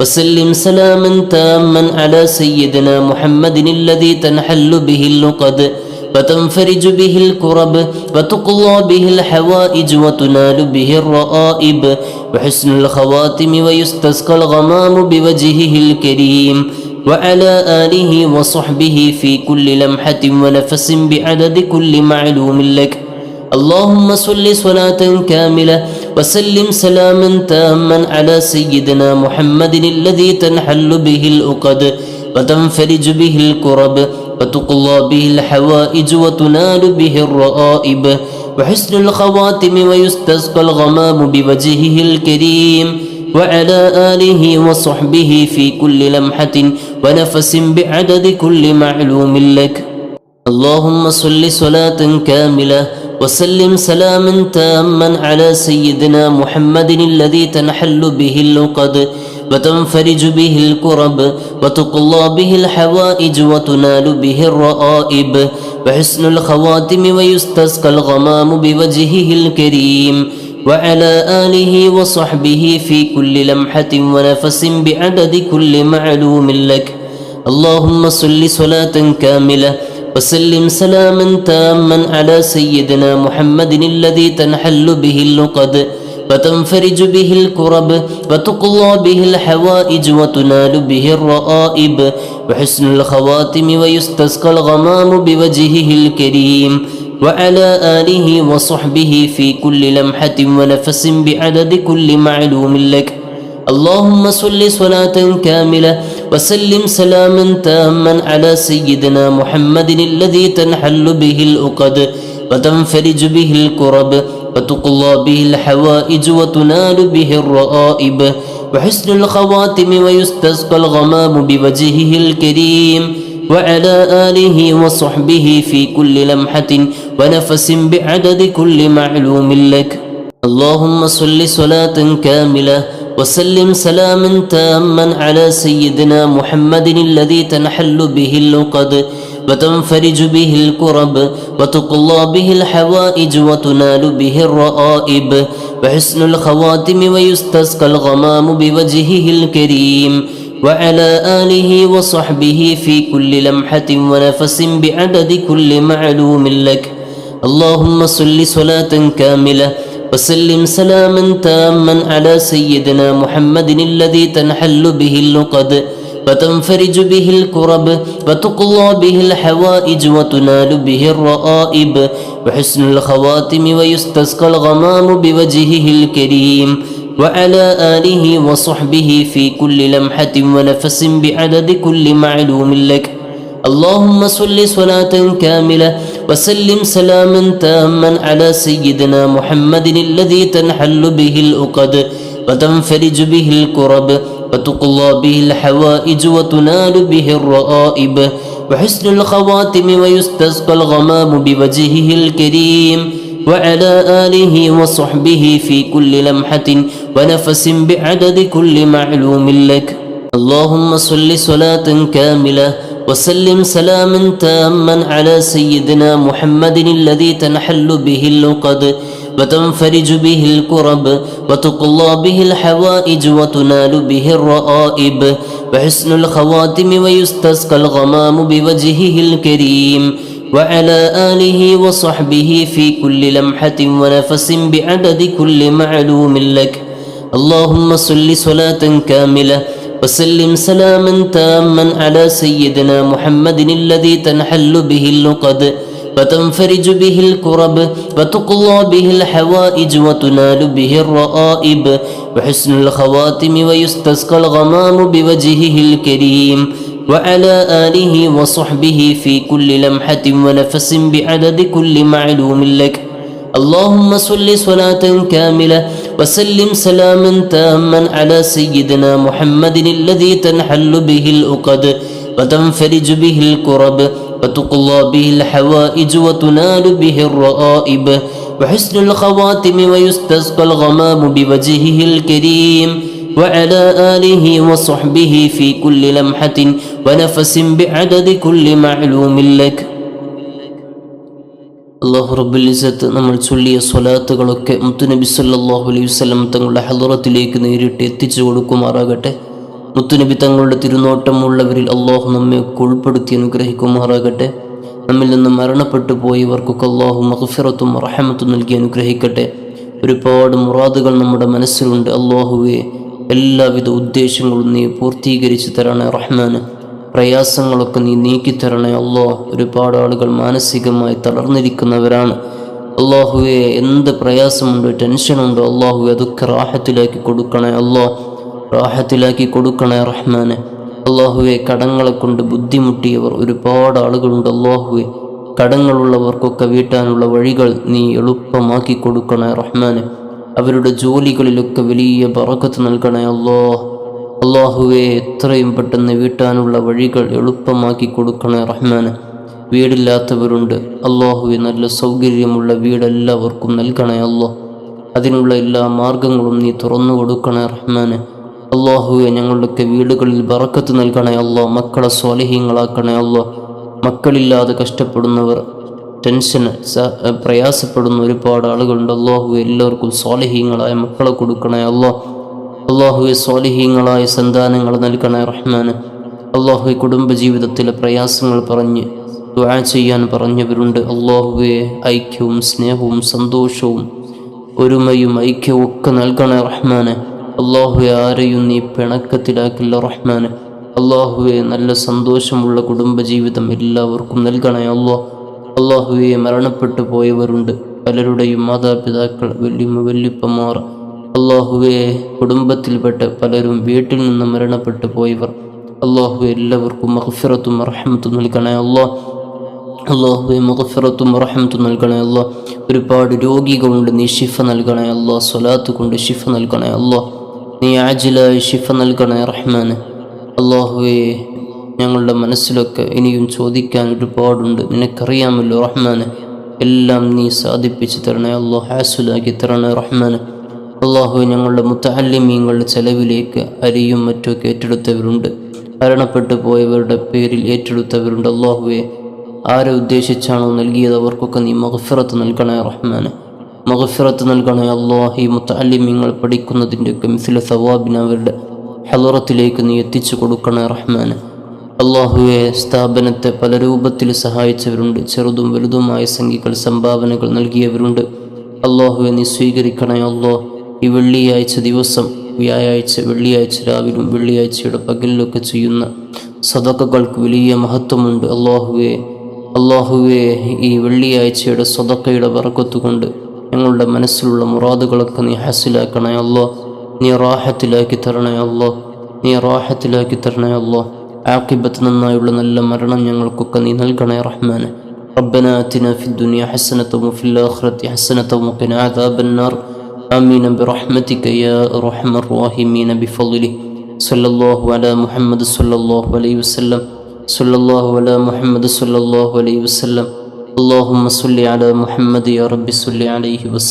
وسلم سلاما تاما على سيدنا محمد الذي تنحل به اللقد وتنفرج به الكرب وتقضى به الحوائج وتنال به الرائب وحسن الخواتم ويستسقى الغمام بوجهه الكريم وعلى آله وصحبه في كل لمحة ونفس بعدد كل معلوم لك. اللهم صل صلاة كاملة وسلم سلاما تاما على سيدنا محمد الذي تنحل به العقد وتنفرج به الكرب وتقضى به الحوائج وتنال به الرائب وحسن الخواتم ويستسقى الغمام بوجهه الكريم وعلى آله وصحبه في كل لمحة ونفس بعدد كل معلوم لك. اللهم صل صلاة كاملة وسلم سلاما تاما على سيدنا محمد الذي تنحل به اللقد وتنفرج به الكرب وتقضى به الحوائج وتنال به الرائب وحسن الخواتم ويستسقى الغمام بوجهه الكريم وعلى آله وصحبه في كل لمحة ونفس بعدد كل معلوم لك. اللهم صل صلاة كاملة وسلم سلاما تاما على سيدنا محمد الذي تنحل به اللقد وتنفرج به الكرب وتقضى به الحوائج وتنال به الرائب وحسن الخواتم ويستسقى الغمام بوجهه الكريم وعلى آله وصحبه في كل لمحة ونفس بعدد كل معلوم لك. اللهم صل صلاة كاملة وسلم سلاما تاما على سيدنا محمد الذي تنحل به العقد وتنفرج به الكرب وتقضى به الحوائج وتنال به الرائب وحسن الخواتم ويستسقى الغمام بوجهه الكريم وعلى آله وصحبه في كل لمحة ونفس بعدد كل معلوم لك. اللهم صل صلاة كاملة وسلم سلاما تاما على سيدنا محمد الذي تنحل به اللقد وتنفرج به الكرب وتقضى به الحوائج وتنال به الرائب وحسن الخواتم ويستسقى الغمام بوجهه الكريم وعلى آله وصحبه في كل لمحة ونفس بعدد كل معلوم لك. اللهم صل صلاة كاملة وسلم سلاما تاما على سيدنا محمد الذي تنحل به اللقد وتنفرج به الكرب وتقضى به الحوائج وتنال به الرائب وحسن الخواتم ويستسقى الغمام بوجهه الكريم وعلى آله وصحبه في كل لمحة ونفس بعدد كل معلوم لك. اللهم صل صلاة كاملة وسلم سلاما تاما على سيدنا محمد الذي تنحل به العقد وتنفرج به الكرب وتقضى به الحوائج وتنال به الرائب وحسن الخواتم ويستسقى الغمام بوجهه الكريم وعلى آله وصحبه في كل لمحة ونفس بعدد كل معلوم لك. اللهم صل صلاة كاملة وسلم سلاما تاما على سيدنا محمد الذي تنحل به اللقد وتنفرج به الكرب وتقضى به الحوائج وتنال به الرائب وحسن الخواتم ويستسقى الغمام بوجهه الكريم وعلى آله وصحبه في كل لمحة ونفس بعدد كل معلوم لك. اللهم صل صلاة كاملة وسلم سلاما تاما على سيدنا محمد الذي تنحل به اللقد وتنفرج به الكرب وتقضى به الحوائج وتنال به الرائب وحسن الخواتم ويستسقى الغمام بوجهه الكريم وعلى آله وصحبه في كل لمحة ونفس بعدد كل معلوم لك. اللهم صل صلاة كاملة وسلم سلاما تاما على سيدنا محمد الذي تنحل به العقد وتنفرج به الكرب وتقضى به الحوائج وتنال به الرائب وحسن الخواتم ويستسقى الغمام بوجهه الكريم وعلى آله وصحبه في كل لمحة ونفس بعدد كل معلوم لك. അള്ളാഹു റബ്ബുൽ ഇസ്സത്ത് നമ്മൾ ചൊല്ലിയ സ്വലാത്തുകളൊക്കെ മുത്തുനബി സല്ലല്ലാഹു അലൈഹി വസല്ലം തങ്ങളുടെ ഹളറത്തിലേക്ക് നേരിട്ട് എത്തിച്ചു കൊടുക്കുമാറാകട്ടെ. മുത്തുനബി തങ്ങളുടെ തിരുനോട്ടമുള്ളവരിൽ അള്ളാഹു നമ്മെ ഉൾപ്പെടുത്തി അനുഗ്രഹിക്കുമാറാകട്ടെ. നമ്മിൽ നിന്ന് മരണപ്പെട്ടു പോയവർക്കൊക്കെ അള്ളാഹു മഗ്ഫിറത്തും റഹമത്തും നൽകി അനുഗ്രഹിക്കട്ടെ. ഒരുപാട് മുറാദുകൾ നമ്മുടെ മനസ്സിലുണ്ട്. അള്ളാഹുവെ, എല്ലാവിധ ഉദ്ദേശങ്ങളും നീ പൂർത്തീകരിച്ച് തരണേ റഹ്മാന്. പ്രയാസങ്ങളൊക്കെ നീ നീക്കിത്തരണേ അള്ളാഹ്. ഒരുപാട് ആളുകൾ മാനസികമായി തളർന്നിരിക്കുന്നവരാണ്. അള്ളാഹുവെ, എന്ത് പ്രയാസമുണ്ടോ, ടെൻഷനുണ്ടോ, അള്ളാഹുവെ അതൊക്കെ റാഹത്തിലാക്കി കൊടുക്കണേ അള്ളാഹ്. റാഹത്തിലാക്കി കൊടുക്കണേ റഹ്മാനെ. അള്ളാഹുവെ, കടങ്ങളെ കൊണ്ട് ബുദ്ധിമുട്ടിയവർ ഒരുപാട് ആളുകളുണ്ട്. അള്ളാഹുവെ, കടങ്ങളുള്ളവർക്കൊക്കെ വീട്ടാനുള്ള വഴികൾ നീ എളുപ്പമാക്കി കൊടുക്കണേ റഹ്മാനെ. അവരുടെ ജോലികളിലൊക്കെ വലിയ ബറക്കത്ത് നൽകണേ അള്ളാഹ്. അള്ളാഹുവെ, എത്രയും പെട്ടെന്ന് വീട്ടാനുള്ള വഴികൾ എളുപ്പമാക്കി കൊടുക്കണേ റഹ്മാനെ. വീടില്ലാത്തവരുണ്ട്. അള്ളാഹുവെ, നല്ല സൗകര്യമുള്ള വീടെല്ലാവർക്കും നൽകണേ അള്ളാഹ്. അതിനുള്ള എല്ലാ മാർഗങ്ങളും നീ തുറന്നു കൊടുക്കണേ റഹ്മാനെ. അള്ളാഹുവെ, ഞങ്ങളുടെയൊക്കെ വീടുകളിൽ ബറക്കത്ത് നൽകണേ അള്ളാഹ്. മക്കളെ സ്വാലിഹീങ്ങളാക്കണേ അള്ളാഹ്. മക്കളില്ലാതെ കഷ്ടപ്പെടുന്നവർ, ടെൻഷന് പ്രയാസപ്പെടുന്ന ഒരുപാട് ആളുകളുണ്ട്. അള്ളാഹുവെ, എല്ലാവർക്കും സ്വാലിഹീങ്ങളായ മക്കളെ കൊടുക്കണേ അള്ളാഹ്. അള്ളാഹുവെ, സ്വാലിഹീങ്ങളായ സന്താനങ്ങൾ നൽകണേ റഹ്മാന്. അള്ളാഹുവെ, കുടുംബജീവിതത്തിലെ പ്രയാസങ്ങൾ പറഞ്ഞ് ദുആ ചെയ്യാൻ പറഞ്ഞവരുണ്ട്. അള്ളാഹുവെ, ഐക്യവും സ്നേഹവും സന്തോഷവും ഒരുമയും ഐക്യവും ഒക്കെ നൽകണേ റഹ്മാന്. അള്ളാഹുവെ, ആരെയും നീ പിണക്കത്തിലാക്കില്ല റഹ്മാന്. അള്ളാഹുവെ, നല്ല സന്തോഷമുള്ള കുടുംബജീവിതം എല്ലാവർക്കും നൽകണേ അള്ളാഹ്. അള്ളാഹുവെ, മരണപ്പെട്ടു പോയവരുണ്ട്. പലരുടെയും മാതാപിതാക്കൾ, വല്യപ്പമാർ, അള്ളാഹുവെ, കുടുംബത്തിൽപ്പെട്ട പലരും വീട്ടിൽ നിന്ന് മരണപ്പെട്ടു പോയവർ, അള്ളാഹുവെ, എല്ലാവർക്കും മഗ്ഫിറത്തും റഹ്മത്തും നൽകണേ അള്ളാഹ്. അള്ളാഹുവെ, മഗ്ഫിറത്തും റഹ്മത്തും നൽകണേ അള്ളാഹ്. ഒരുപാട് രോഗികളുണ്ട്. നീ ശിഫ നൽകണേ അള്ളാഹ്. സ്വലാത്ത് കൊണ്ട് ശിഫ നൽകണേ അള്ളാഹ്. നീ ആജിലായി ശിഫ നൽകണേ റഹ്മാന്. അള്ളാഹുവെ, ഞങ്ങളുടെ മനസ്സിലൊക്കെ ഇനിയും ചോദിക്കാൻ ഒരുപാടുണ്ട്. നിനക്കറിയാമല്ലോ റഹ്മാന്. എല്ലാം നീ സാധിപ്പിച്ചു തരണേ അള്ളാഹ്. ഹാസുലാക്കി തരണേ റഹ്മാന്. അള്ളാഹുവെ, ഞങ്ങളുടെ മുത്തഅല്ലിമീങ്ങളുടെ ചെലവിലേക്ക് അരിയും മറ്റുമൊക്കെ ഏറ്റെടുത്തവരുണ്ട്. മരണപ്പെട്ടു പോയവരുടെ പേരിൽ ഏറ്റെടുത്തവരുണ്ട്. അള്ളാഹുവെ, ആരെ ഉദ്ദേശിച്ചാണോ നൽകിയത് അവർക്കൊക്കെ നീ മഗ്ഫിറത്ത് നൽകണേ റഹ്മാന്. മഗ്ഫിറത്ത് നൽകണേ അള്ളാഹ്. ഈ മുത്തഅല്ലിമീങ്ങൾ പഠിക്കുന്നതിൻ്റെയൊക്കെ മിസ്ല സവാബിന് അവരുടെ ഹളറത്തിലേക്ക് നീ എത്തിച്ചു കൊടുക്കണേ റഹ്മാന്. അള്ളാഹുവെ, സ്ഥാപനത്തെ പല രൂപത്തിൽ സഹായിച്ചവരുണ്ട്. ചെറുതും വലുതുമായ സംഖ്യകൾ സംഭാവനകൾ നൽകിയവരുണ്ട്. അള്ളാഹുവെ, നീ സ്വീകരിക്കണേ അള്ളാഹ്. ഈ വെള്ളിയാഴ്ച ദിവസം, വ്യാഴാഴ്ച, വെള്ളിയാഴ്ച രാവിലും വെള്ളിയാഴ്ചയുടെ പകലിലൊക്കെ ചെയ്യുന്ന സദഖകൾക്ക് വലിയ മഹത്വമുണ്ട്. അള്ളാഹുവെ, ഈ വെള്ളിയാഴ്ചയുടെ സദഖയുടെ ബറക്കത്ത് കൊണ്ട് ഞങ്ങളുടെ മനസ്സിലുള്ള മുറാദുകളൊക്കെ നീ ഹസിലാക്കണേ അള്ളാഹ്. നീ റാഹത്തിലാക്കി തരണേ അള്ളാഹ്. നീ റാഹത്തിലാക്കി തരണേ അള്ളാഹ്. ആഖിബത്ത് നന്നായുള്ള നല്ല മരണം ഞങ്ങൾക്കൊക്കെ നീ നൽകണേ റഹ്മാനെ. ربنا آتنا في الدنيا حسنة وفي الآخرة حسنة وقنا عذاب النار. آمين برحمتك يا أرحم الراحمين بفضله. صلى الله على محمد صلى الله عليه وسلم. صلى الله على محمد صلى الله عليه وسلم. اللهم صل على محمد يا رب صل عليه وسلم.